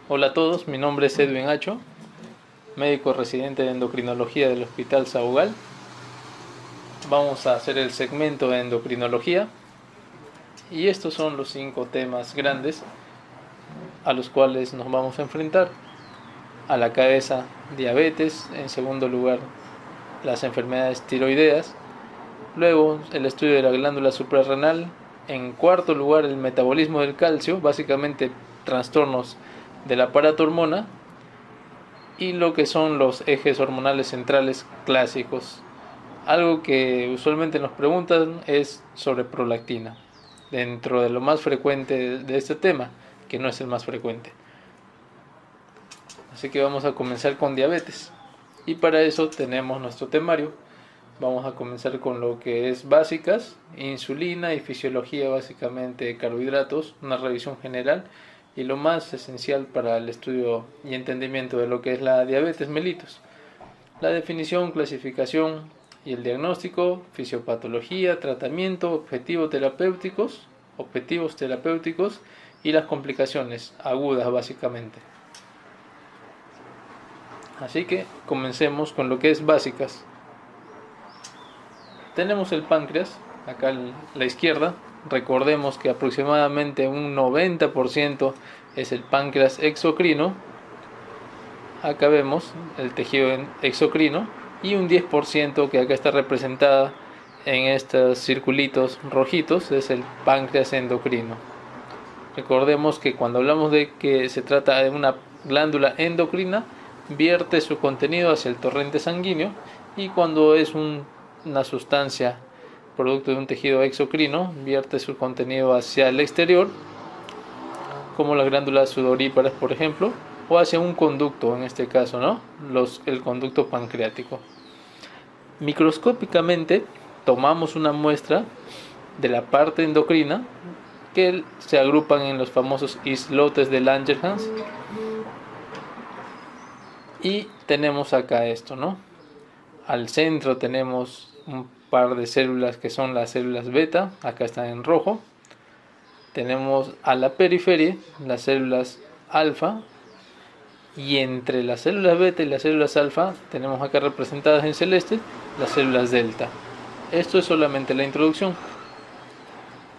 Hola a todos, mi nombre es Edwin Acho, médico residente de endocrinología del Hospital Sabugal. Vamos a hacer el segmento de endocrinología y estos son los 5 temas grandes a los cuales nos vamos a enfrentar. A la cabeza, diabetes; en segundo lugar, las enfermedades tiroideas; luego, el estudio de la glándula suprarrenal; en cuarto lugar, el metabolismo del calcio, básicamente trastornos del aparato hormona; y lo que son los ejes hormonales centrales clásicos. Algo que usualmente nos preguntan es sobre prolactina, dentro de lo más frecuente de este tema, que no es el más frecuente. Así que vamos a comenzar con diabetes, y para eso tenemos nuestro temario. Vamos a comenzar con lo que es básicas, insulina y fisiología, básicamente de carbohidratos, una revisión general y lo más esencial para el estudio y entendimiento de lo que es la diabetes mellitus: la definición, clasificación y el diagnóstico, fisiopatología, tratamiento, objetivos terapéuticos y las complicaciones agudas básicamente. Así que comencemos con lo que es básicas. Tenemos el páncreas, acá a la izquierda. Recordemos que aproximadamente un 90% es el páncreas exocrino. Acá vemos el tejido exocrino, y un 10% que acá está representada en estos circulitos rojitos es el páncreas endocrino. Recordemos que cuando hablamos de que se trata de una glándula endocrina, vierte su contenido hacia el torrente sanguíneo, y cuando es una sustancia producto de un tejido exocrino, vierte su contenido hacia el exterior, como las glándulas sudoríparas, por ejemplo, o hacia un conducto, en este caso, ¿no? El conducto pancreático. Microscópicamente tomamos una muestra de la parte endocrina, que se agrupan en los famosos islotes de Langerhans, y tenemos acá esto, ¿no? Al centro tenemos un par de células que son las células beta, acá están en rojo. Tenemos a la periferia las células alfa, y entre las células beta y las células alfa tenemos acá representadas en celeste las células delta. Esto es solamente la introducción.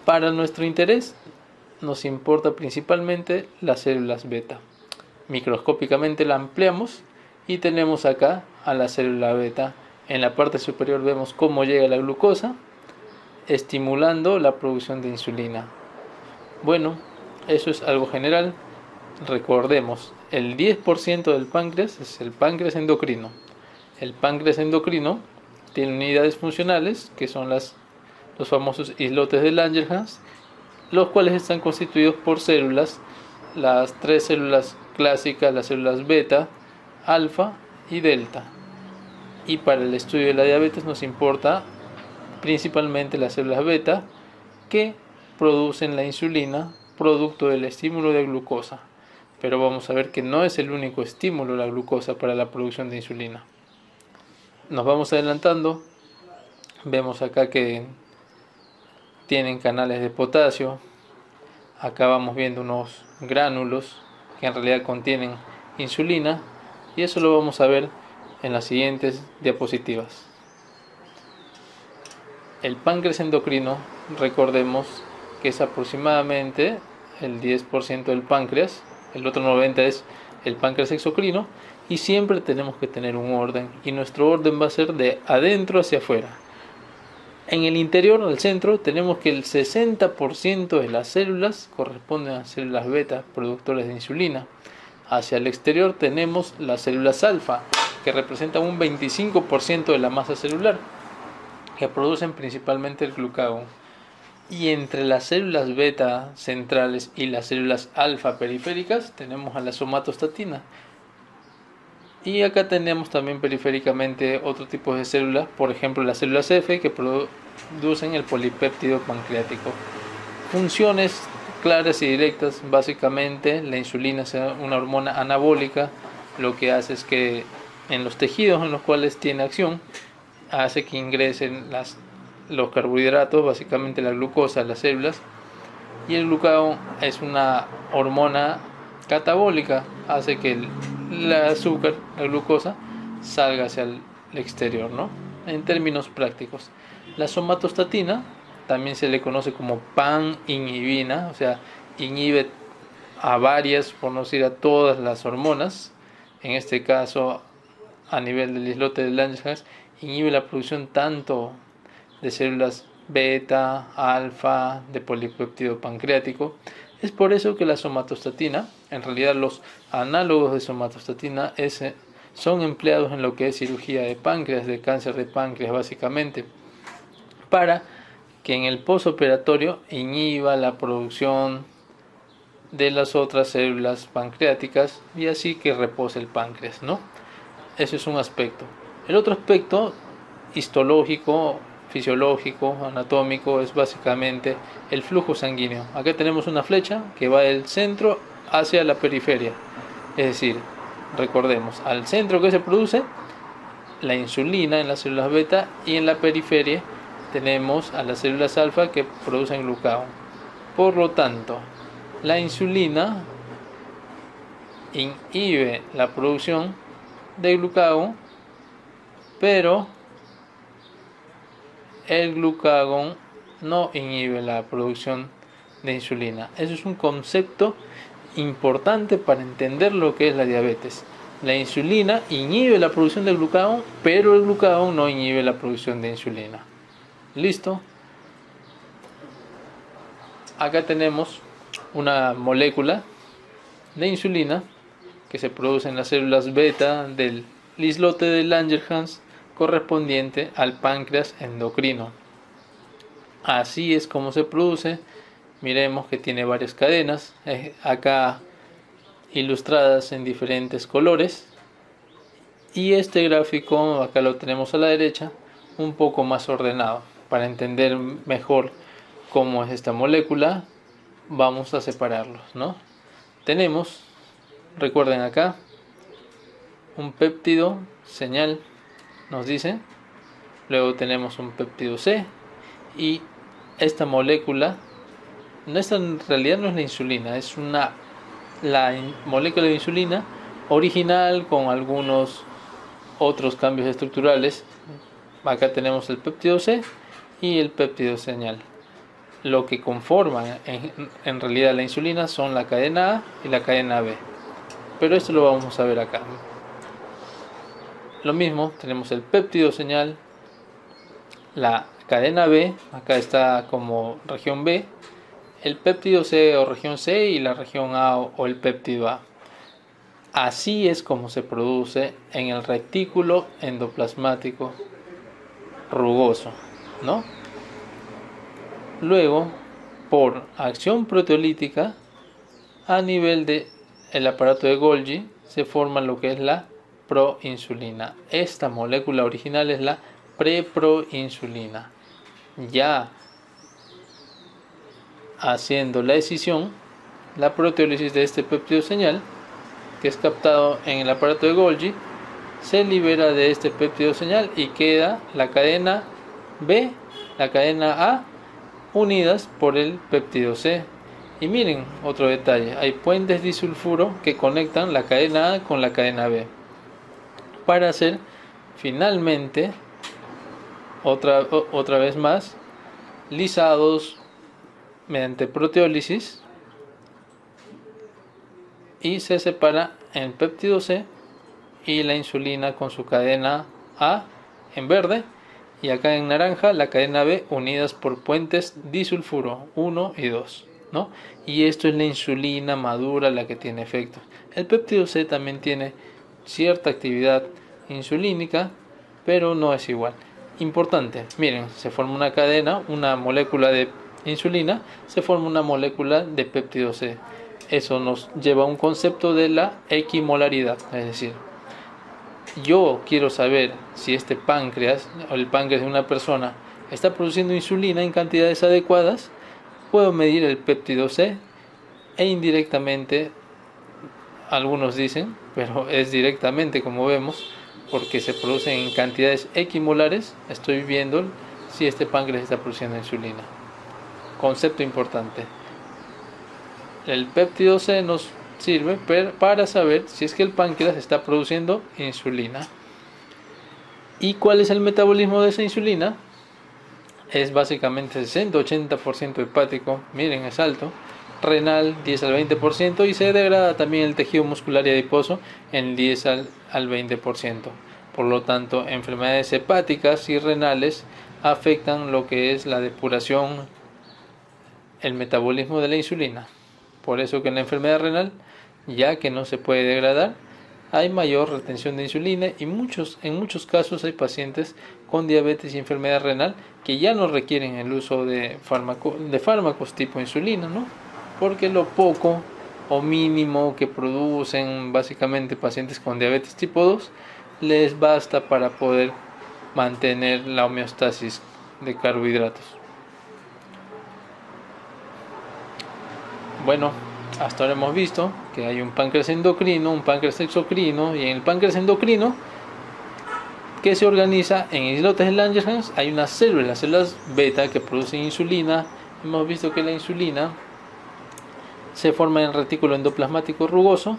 Para nuestro interés nos importa principalmente las células beta. Microscópicamente la ampliamos y tenemos acá a la célula beta. En la parte superior vemos cómo llega la glucosa, estimulando la producción de insulina. Bueno, eso es algo general. Recordemos, el 10% del páncreas es el páncreas endocrino. El páncreas endocrino tiene unidades funcionales, que son los famosos islotes de Langerhans, los cuales están constituidos por células, las 3 células clásicas, las células beta, alfa y delta. Y para el estudio de la diabetes nos importa principalmente las células beta, que producen la insulina producto del estímulo de glucosa. Pero vamos a ver que no es el único estímulo la glucosa para la producción de insulina. Nos vamos adelantando. Vemos acá que tienen canales de potasio. Acá vamos viendo unos gránulos que en realidad contienen insulina, y eso lo vamos a ver en las siguientes diapositivas. El páncreas endocrino, recordemos que es aproximadamente el 10% del páncreas. El otro 90% es el páncreas exocrino, y siempre tenemos que tener un orden, y nuestro orden va a ser de adentro hacia afuera. En el interior, al centro, tenemos que el 60% de las células corresponden a células beta, productores de insulina. Hacia el exterior tenemos las células alfa, que representan un 25% de la masa celular, que producen principalmente el glucagón. Y entre las células beta centrales y las células alfa periféricas tenemos a la somatostatina. Y acá tenemos también periféricamente otro tipo de células, por ejemplo las células F, que producen el polipéptido pancreático. Funciones claras y directas: básicamente la insulina es una hormona anabólica. Lo que hace es que en los tejidos en los cuales tiene acción, hace que ingresen los carbohidratos, básicamente la glucosa, a las células. Y el glucagón es una hormona catabólica, hace que el azúcar, la glucosa, salga hacia el exterior, ¿no? En términos prácticos. La somatostatina también se le conoce como pan-inhibina, o sea, inhibe a varias, por no decir a todas las hormonas. En este caso, a nivel del islote de Langerhans, inhibe la producción tanto de células beta, alfa, de polipéptido pancreático. Es por eso que la somatostatina, en realidad los análogos de somatostatina son empleados en lo que es cirugía de páncreas, de cáncer de páncreas básicamente, para que en el postoperatorio inhiba la producción de las otras células pancreáticas y así que repose el páncreas, ¿no? Ese es un aspecto. El otro aspecto histológico, fisiológico, anatómico, es básicamente el flujo sanguíneo. Acá tenemos una flecha que va del centro hacia la periferia. Es decir, recordemos, al centro que se produce la insulina en las células beta y en la periferia tenemos a las células alfa que producen glucagón. Por lo tanto, la insulina inhibe la producción de glucagón, pero el glucagón no inhibe la producción de insulina. Eso es un concepto importante para entender lo que es la diabetes. La insulina inhibe la producción de glucagón, pero el glucagón no inhibe la producción de insulina. ¿Listo? Acá tenemos una molécula de insulina que se produce en las células beta del islote de Langerhans correspondiente al páncreas endocrino. Así es como se produce. Miremos que tiene varias cadenas, acá ilustradas en diferentes colores, y este gráfico acá lo tenemos a la derecha, un poco más ordenado. Para entender mejor cómo es esta molécula, vamos a separarlos, ¿no? Tenemos, recuerden acá, un péptido señal, nos dice. Luego tenemos un péptido C, y esta molécula, en realidad no es la insulina, es la molécula de insulina original con algunos otros cambios estructurales. Acá tenemos el péptido C y el péptido señal. Lo que conforman en realidad la insulina son la cadena A y la cadena B, pero esto lo vamos a ver acá. Lo mismo, tenemos el péptido señal, la cadena B, acá está como región B, el péptido C o región C y la región A o el péptido A. Así es como se produce en el retículo endoplasmático rugoso, ¿no? Luego, por acción proteolítica, a nivel del aparato de Golgi, se forma lo que es la proinsulina. Esta molécula original es la preproinsulina. Ya haciendo la escisión, la proteólisis de este péptido señal, que es captado en el aparato de Golgi, se libera de este péptido señal y queda la cadena B, la cadena A, unidas por el péptido C. Y miren otro detalle, hay puentes disulfuro que conectan la cadena A con la cadena B para hacer finalmente otra vez más lisados mediante proteólisis, y se separa el péptido C y la insulina con su cadena A en verde, y acá en naranja la cadena B, unidas por puentes disulfuro 1 y 2, ¿no? Y esto es la insulina madura la que tiene efectos. El péptido C también tiene cierta actividad insulínica, pero no es igual. Importante, miren, se forma una cadena, una molécula de insulina, se forma una molécula de péptido C. Eso nos lleva a un concepto de la equimolaridad, es decir, yo quiero saber si este páncreas o el páncreas de una persona está produciendo insulina en cantidades adecuadas. Puedo medir el péptido C e indirectamente, algunos dicen, pero es directamente como vemos, porque se producen en cantidades equimolares, estoy viendo si este páncreas está produciendo insulina. Concepto importante. El péptido C nos sirve para saber si es que el páncreas está produciendo insulina. ¿Y cuál es el metabolismo de esa insulina? Es básicamente 60-80% hepático, miren, es alto, renal 10 al 20%, y se degrada también el tejido muscular y adiposo en 10 al 20%. Por lo tanto, enfermedades hepáticas y renales afectan lo que es la depuración, el metabolismo de la insulina. Por eso que en la enfermedad renal, ya que no se puede degradar, hay mayor retención de insulina, y en muchos casos hay pacientes con diabetes y enfermedad renal que ya no requieren el uso de fármacos tipo insulina, ¿no? Porque lo poco o mínimo que producen básicamente pacientes con diabetes tipo 2 les basta para poder mantener la homeostasis de carbohidratos. Bueno, hasta ahora hemos visto que hay un páncreas endocrino, un páncreas exocrino, y en el páncreas endocrino, que se organiza en islotes de Langerhans, hay unas células beta que producen insulina. Hemos visto que la insulina se forma en el retículo endoplasmático rugoso,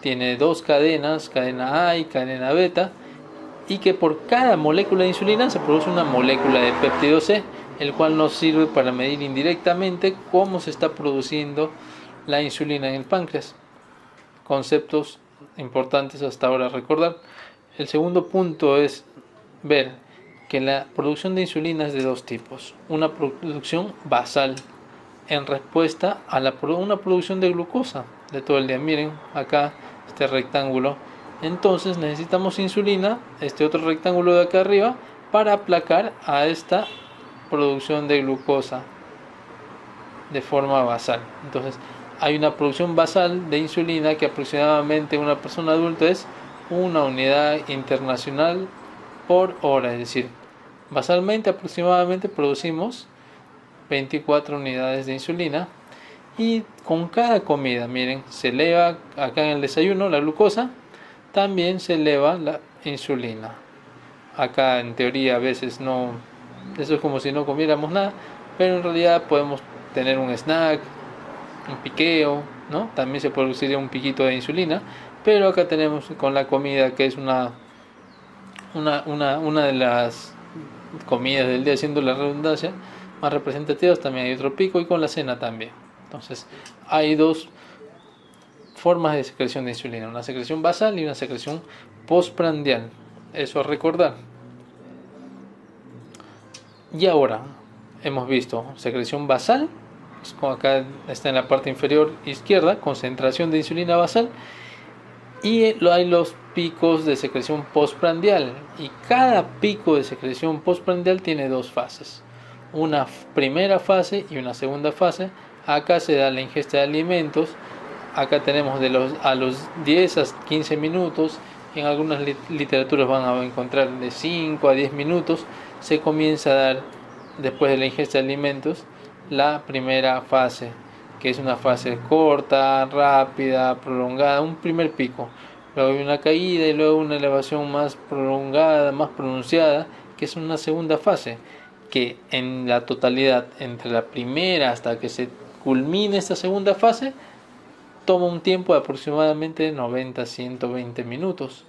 tiene dos cadenas, cadena A y cadena beta, y que por cada molécula de insulina se produce una molécula de péptido C, el cual nos sirve para medir indirectamente cómo se está produciendo la insulina en el páncreas. Conceptos importantes hasta ahora a recordar. El segundo punto es ver que la producción de insulina es de dos tipos. Una producción basal en respuesta a una producción de glucosa de todo el día. Miren acá este rectángulo. Entonces necesitamos insulina, este otro rectángulo de acá arriba, para aplacar a esta producción de glucosa de forma basal. Entonces hay una producción basal de insulina que aproximadamente en una persona adulta es 1 unidad internacional por hora, es decir, basalmente aproximadamente producimos 24 unidades de insulina. Y con cada comida, miren, se eleva acá en el desayuno la glucosa, también se eleva la insulina. Acá en teoría a veces no, eso es como si no comiéramos nada, pero en realidad podemos tener un snack, un piqueo, ¿no? También se produciría un piquito de insulina, pero acá tenemos con la comida, que es una de las comidas del día, siendo la redundancia más representativas, también hay otro pico, y con la cena también. Entonces hay dos formas de secreción de insulina, una secreción basal y una secreción postprandial, eso a recordar. Y ahora hemos visto secreción basal, como acá está en la parte inferior izquierda, concentración de insulina basal, y hay los picos de secreción postprandial, y cada pico de secreción postprandial tiene dos fases, una primera fase y una segunda fase. Acá se da la ingesta de alimentos, acá tenemos a los 10 a 15 minutos, en algunas literaturas van a encontrar de 5 a 10 minutos, se comienza a dar, después de la ingesta de alimentos, la primera fase, que es una fase corta, rápida, prolongada, un primer pico, luego hay una caída y luego una elevación más prolongada, más pronunciada, que es una segunda fase, que en la totalidad, entre la primera hasta que se culmine esta segunda fase, toma un tiempo de aproximadamente 90 a 120 minutos.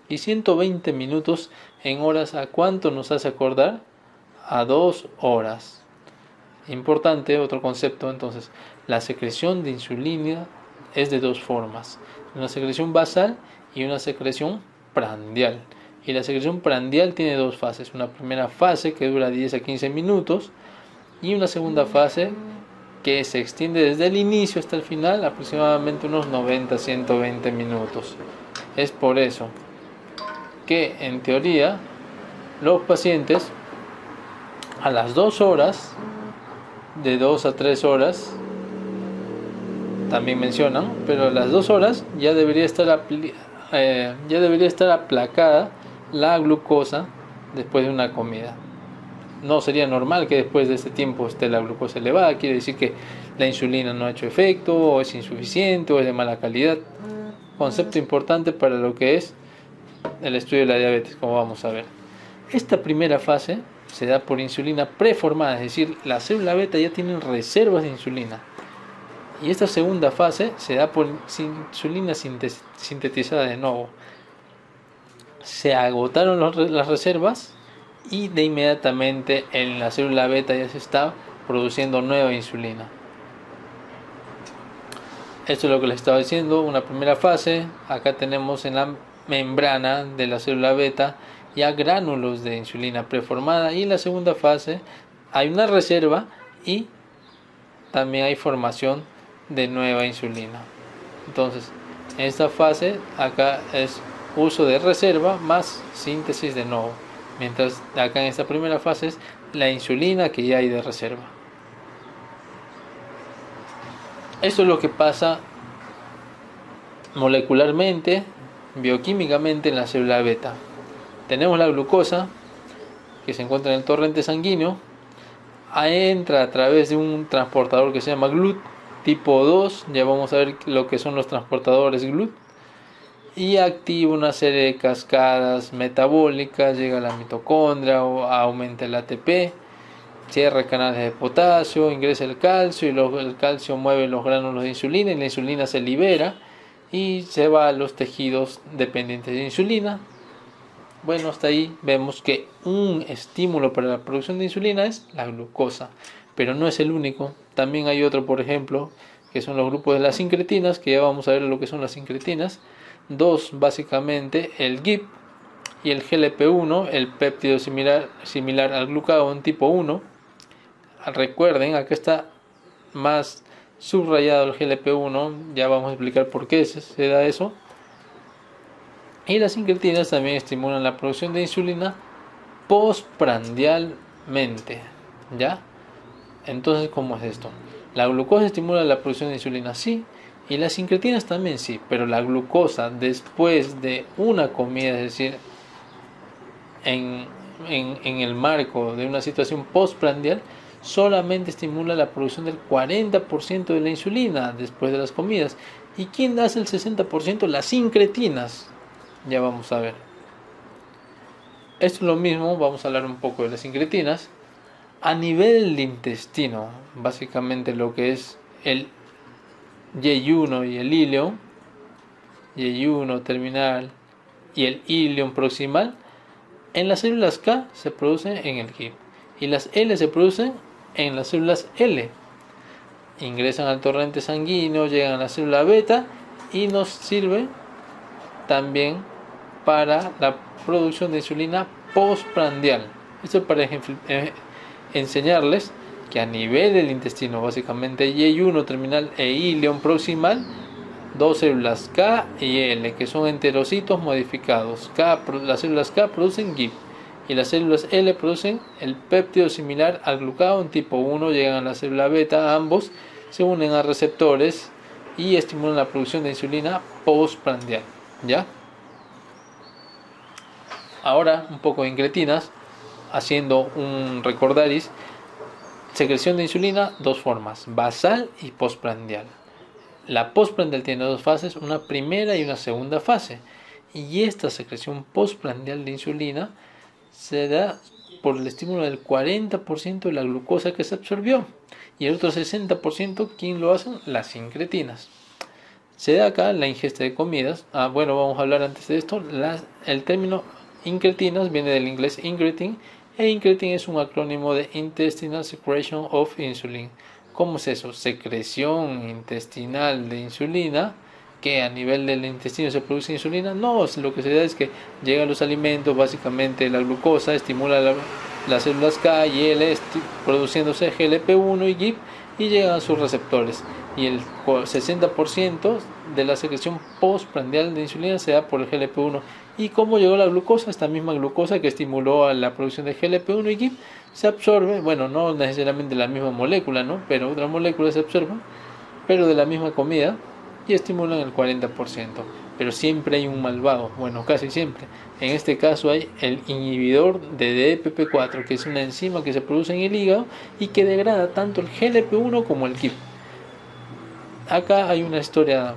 Y 120 minutos en horas, ¿a cuánto nos hace acordar? A 2 horas. Importante, otro concepto, entonces, la secreción de insulina es de dos formas, una secreción basal y una secreción prandial. Y la secreción prandial tiene dos fases, una primera fase que dura 10 a 15 minutos y una segunda fase que se extiende desde el inicio hasta el final, aproximadamente unos 90 a 120 minutos. Es por eso que en teoría los pacientes a las 2 horas, de 2 a 3 horas, también mencionan, pero a las 2 horas ya debería estar aplacada la glucosa después de una comida. No sería normal que después de este tiempo esté la glucosa elevada, quiere decir que la insulina no ha hecho efecto, o es insuficiente, o es de mala calidad. Concepto importante para lo que es el estudio de la diabetes, como vamos a ver. Esta primera fase se da por insulina preformada, es decir, la célula beta ya tiene reservas de insulina. Y esta segunda fase se da por insulina sintetizada de nuevo. Se agotaron las reservas y de inmediatamente en la célula beta ya se está produciendo nueva insulina. Esto es lo que les estaba diciendo, una primera fase. Acá tenemos en la membrana de la célula beta ya gránulos de insulina preformada, y en la segunda fase hay una reserva y también hay formación de nueva insulina. Entonces, en esta fase acá es uso de reserva más síntesis de nuevo, mientras acá en esta primera fase es la insulina que ya hay de reserva. Esto es lo que pasa molecularmente, bioquímicamente en la célula beta. Tenemos la glucosa que se encuentra en el torrente sanguíneo, entra a través de un transportador que se llama GLUT tipo 2, ya vamos a ver lo que son los transportadores GLUT, y activa una serie de cascadas metabólicas, llega a la mitocondria, o aumenta el ATP, cierra canales de potasio, ingresa el calcio, y el calcio mueve los gránulos de insulina y la insulina se libera y se va a los tejidos dependientes de insulina. Bueno, hasta ahí vemos que un estímulo para la producción de insulina es la glucosa, pero no es el único. También hay otro, por ejemplo, que son los grupos de las sincretinas, que ya vamos a ver lo que son las sincretinas. Dos, básicamente, el GIP y el GLP-1, el péptido similar al glucagón tipo 1. Recuerden, acá está más subrayado el GLP-1, ya vamos a explicar por qué se da eso. Y las sincretinas también estimulan la producción de insulina postprandialmente, ¿ya? Entonces, ¿cómo es esto? La glucosa estimula la producción de insulina, sí, y las sincretinas también sí, pero la glucosa después de una comida, es decir, en el marco de una situación postprandial, solamente estimula la producción del 40% de la insulina después de las comidas. ¿Y quién hace el 60%? Las sincretinas. Ya vamos a ver. Esto es lo mismo, vamos a hablar un poco de las sincretinas. A nivel del intestino, básicamente lo que es el Y1 y el íleon, Y1 terminal y el íleon proximal, en las células K se producen en el GIP y las L se producen en las células L. Ingresan al torrente sanguíneo, llegan a la célula beta y nos sirve también para la producción de insulina postprandial. Esto es para enseñarles que a nivel del intestino, básicamente Y1 terminal e íleon proximal, dos células K y L, que son enterocitos modificados. Las células K producen GIP y las células L producen el péptido similar al glucagón tipo 1, llegan a la célula beta, ambos se unen a receptores y estimulan la producción de insulina postprandial, ¿ya? Ahora un poco de incretinas, haciendo un recordaris. Secreción de insulina, dos formas, basal y postprandial. La postprandial tiene dos fases, una primera y una segunda fase, y esta secreción postprandial de insulina se da por el estímulo del 40% de la glucosa que se absorbió, y el otro 60%, ¿quién lo hacen? Las sincretinas. Se da acá la ingesta de comidas. Bueno, vamos a hablar antes de esto. El término incretinas viene del inglés incretin, e incretin es un acrónimo de Intestinal Secretion of Insulin. ¿Cómo es eso? Secreción intestinal de insulina, que a nivel del intestino se produce insulina. No, lo que se da es que llega a los alimentos, básicamente la glucosa estimula las células K y L produciéndose GLP-1 y GIP, y llegan a sus receptores, y el 60% de la secreción postprandial de insulina se da por el GLP-1. ¿Y cómo llegó la glucosa? Esta misma glucosa que estimuló a la producción de GLP-1 y GIP se absorbe, bueno, no necesariamente la misma molécula, ¿no? Pero otras moléculas se absorben, pero de la misma comida, y estimulan el 40%. Pero siempre hay un malvado, bueno, casi siempre. En este caso hay el inhibidor de DPP4, que es una enzima que se produce en el hígado y que degrada tanto el GLP-1 como el GIP. Acá hay una historia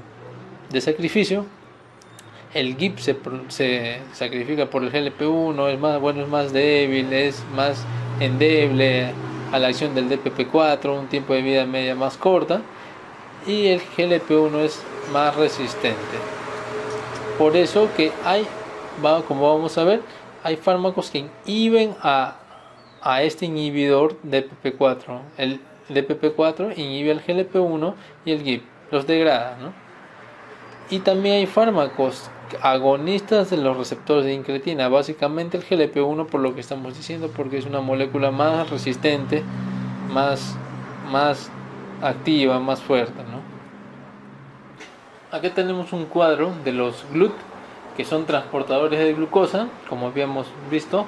de sacrificio. El GIP se sacrifica por el GLP-1, es más débil, es más endeble a la acción del DPP4, un tiempo de vida media más corta, y el GLP-1 es más resistente. Por eso que como vamos a ver, hay fármacos que inhiben a este inhibidor DPP4. El DPP4 inhibe el GLP-1 y el GIP, los degrada, ¿no? Y también hay fármacos agonistas de los receptores de incretina, básicamente el GLP-1, por lo que estamos diciendo, porque es una molécula más resistente, más activa, más fuerte, ¿no? Aquí tenemos un cuadro de los GLUT, que son transportadores de glucosa, como habíamos visto.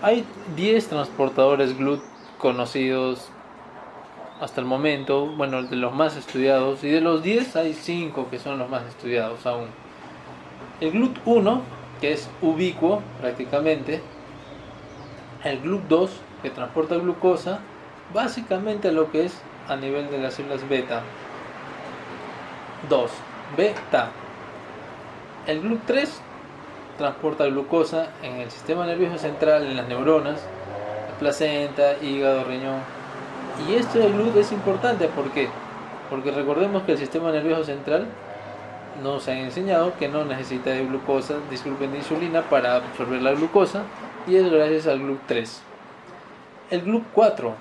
Hay 10 transportadores GLUT conocidos hasta el momento, bueno, de los más estudiados, y de los 10 hay 5 que son los más estudiados aún. El GLUT1, que es ubicuo prácticamente, el GLUT2, que transporta glucosa, básicamente lo que es a nivel de las células beta. 2. Beta. El GLUT3 transporta glucosa en el sistema nervioso central, en las neuronas, la placenta, hígado, riñón. Y esto del GLUT es importante, ¿por qué? Porque recordemos que el sistema nervioso central nos han enseñado que no necesita de glucosa, de insulina para absorber la glucosa, y es gracias al GLUT3. El GLUT4,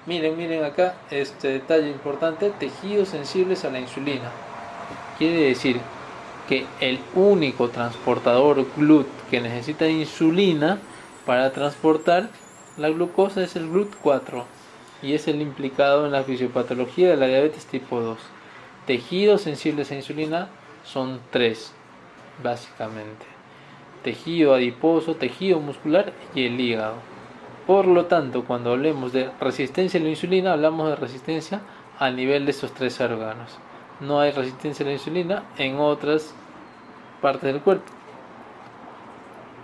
miren acá este detalle importante: tejidos sensibles a la insulina. Quiere decir que el único transportador GLUT que necesita insulina para transportar la glucosa es el GLUT4, y es el implicado en la fisiopatología de la diabetes tipo 2. Tejidos sensibles a insulina son 3, básicamente: tejido adiposo, tejido muscular y el hígado. Por lo tanto, cuando hablemos de resistencia a la insulina, hablamos de resistencia a nivel de estos 3 órganos. No hay resistencia a la insulina en otras partes del cuerpo.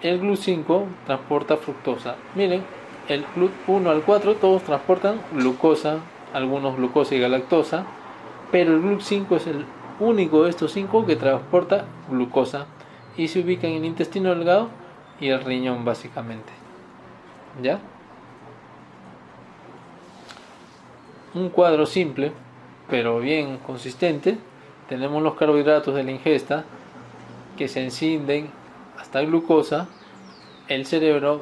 El GLUT5 transporta fructosa. Miren, el GLUT1 al 4 todos transportan glucosa, algunos glucosa y galactosa, pero el GLUT5 es el único de estos 5 que transporta glucosa, y se ubica en el intestino delgado y el riñón, básicamente. ¿Ya? Un cuadro simple, pero bien consistente. Tenemos los carbohidratos de la ingesta que se encienden hasta glucosa. El cerebro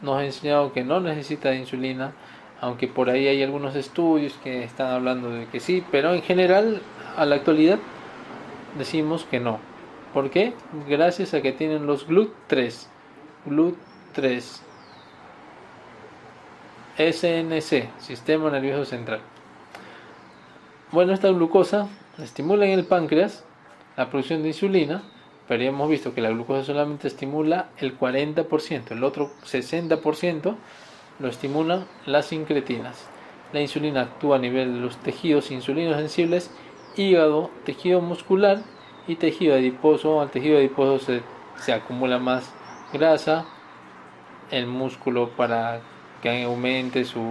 nos ha enseñado que no necesita de insulina, aunque por ahí hay algunos estudios que están hablando de que sí, pero en general a la actualidad decimos que no. ¿Por qué? Gracias a que tienen los GLUT3, SNC, Sistema Nervioso Central. Bueno, esta glucosa estimula en el páncreas la producción de insulina, pero ya hemos visto que la glucosa solamente estimula el 40%, el otro 60% lo estimulan las incretinas. La insulina actúa a nivel de los tejidos insulinos sensibles, hígado, tejido muscular y tejido adiposo. Al tejido adiposo se acumula más grasa, el músculo, para que aumente su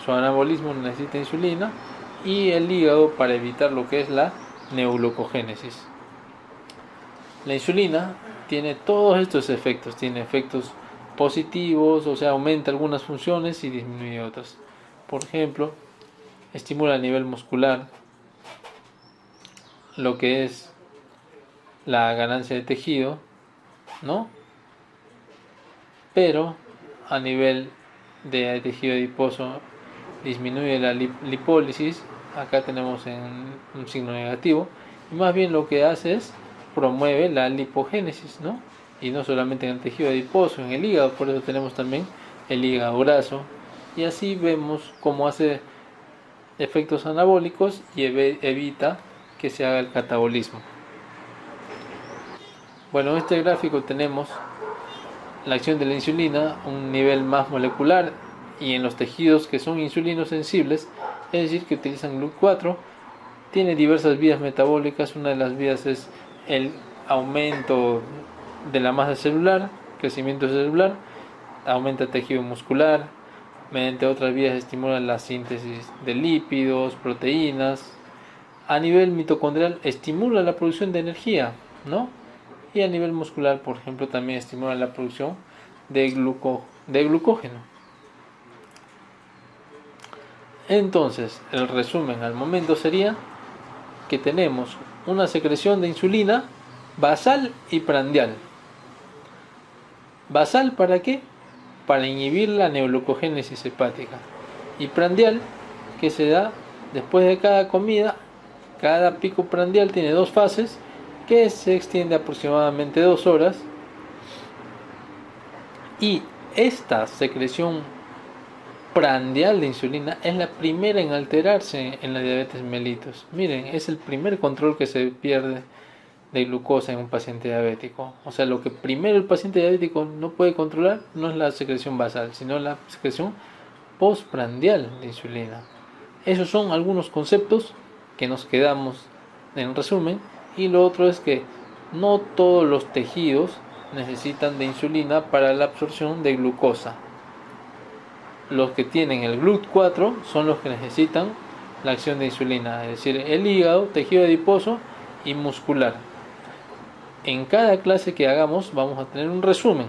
anabolismo, necesita insulina, y el hígado para evitar lo que es la neuglucogénesis. La insulina tiene todos estos efectos, tiene efectos positivos, o sea, aumenta algunas funciones y disminuye otras. Por ejemplo, estimula a nivel muscular lo que es la ganancia de tejido, ¿no? Pero a nivel de tejido adiposo disminuye la lipólisis. Acá tenemos en un signo negativo, y más bien lo que hace es promueve la lipogénesis, ¿no? Y no solamente en el tejido adiposo, en el hígado. Por eso tenemos también el hígado graso, y así vemos cómo hace efectos anabólicos y evita que se haga el catabolismo. Bueno, en este gráfico tenemos la acción de la insulina a un nivel más molecular y en los tejidos que son insulinosensibles, es decir, que utilizan GLUT4. Tiene diversas vías metabólicas. Una de las vías es el aumento de la masa celular, crecimiento celular, aumenta el tejido muscular. Mediante otras vías estimula la síntesis de lípidos, proteínas. A nivel mitocondrial estimula la producción de energía, ¿no? Y a nivel muscular, por ejemplo, también estimula la producción de glucógeno. Entonces, el resumen al momento sería que tenemos una secreción de insulina basal y prandial. ¿Basal para qué? Para inhibir la neoglucogénesis hepática. Y prandial, que se da después de cada comida. Cada pico prandial tiene 2 fases, que se extiende aproximadamente 2 horas. Y esta secreción prandial de insulina es la primera en alterarse en la diabetes mellitus. Miren, es el primer control que se pierde de glucosa en un paciente diabético. O sea, lo que primero el paciente diabético no puede controlar no es la secreción basal, sino la secreción postprandial de insulina. Esos son algunos conceptos que nos quedamos en resumen. Y lo otro es que no todos los tejidos necesitan de insulina para la absorción de glucosa. Los que tienen el GLUT4 son los que necesitan la acción de insulina, es decir, el hígado, tejido adiposo y muscular. En cada clase que hagamos vamos a tener un resumen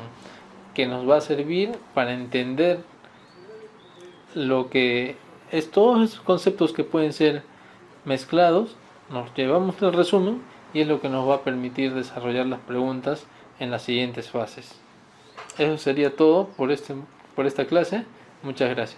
que nos va a servir para entender lo que es todos esos conceptos que pueden ser mezclados. Nos llevamos el resumen y es lo que nos va a permitir desarrollar las preguntas en las siguientes fases. Eso sería todo por esta clase. Muchas gracias.